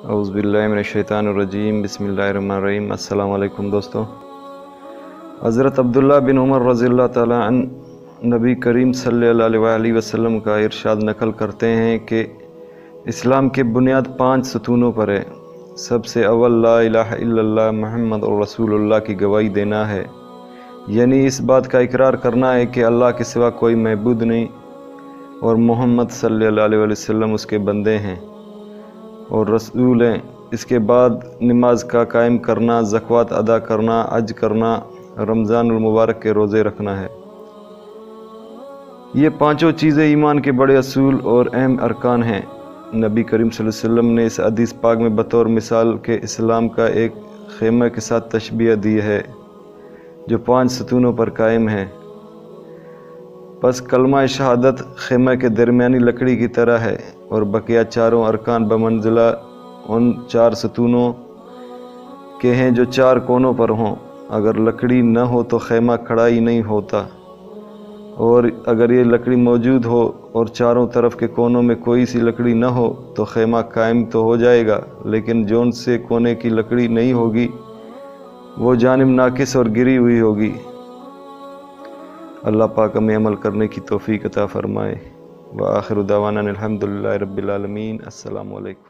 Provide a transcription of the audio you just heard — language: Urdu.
اعوذ باللہ من الشیطان الرجیم، بسم اللہ الرحمن الرحیم۔ السلام علیکم دوستو۔ حضرت عبداللہ بن عمر رضی اللہ تعالیٰ عنہ نبی کریم صلی اللہ علیہ وسلم کا ارشاد نقل کرتے ہیں کہ اسلام کی بنیاد 5 ستونوں پر ہے۔ سب سے اول لا الہ الا اللہ محمد رسول اللہ کی گواہی دینا ہے، یعنی اس بات کا اقرار کرنا ہے کہ اللہ کے سوا کوئی معبود نہیں اور محمد صلی اللہ علیہ وسلم اس کے بندے ہیں اور رسول ہیں۔ اس کے بعد نماز کا قائم کرنا، زکوٰۃ ادا کرنا، حج کرنا، رمضان المبارک کے روزے رکھنا ہے۔ یہ 5 چیزیں ایمان کے بڑے اصول اور اہم ارکان ہیں۔ نبی کریم صلی اللہ علیہ وسلم نے اس حدیث پاک میں بطور مثال کے اسلام کا ایک خیمہ کے ساتھ تشبیہ دی ہے جو 5 ستونوں پر قائم ہے۔ پس کلمہ شہادت خیمہ کے درمیانی لکڑی کی طرح ہے اور بقیہ چاروں ارکان بمنزلہ ان 4 ستونوں کے ہیں جو 4 کونوں پر ہوں۔ اگر لکڑی نہ ہو تو خیمہ کھڑا ہی نہیں ہوتا، اور اگر یہ لکڑی موجود ہو اور چاروں طرف کے کونوں میں کوئی سی لکڑی نہ ہو تو خیمہ قائم تو ہو جائے گا، لیکن جون سے کونے کی لکڑی نہیں ہوگی وہ جانب ناقص اور گری ہوئی ہوگی۔ اللہ پاک ہمیں عمل کرنے کی توفیق عطا فرمائے۔ وآخر دعوانا الحمدللہ رب العالمین۔ السلام علیکم۔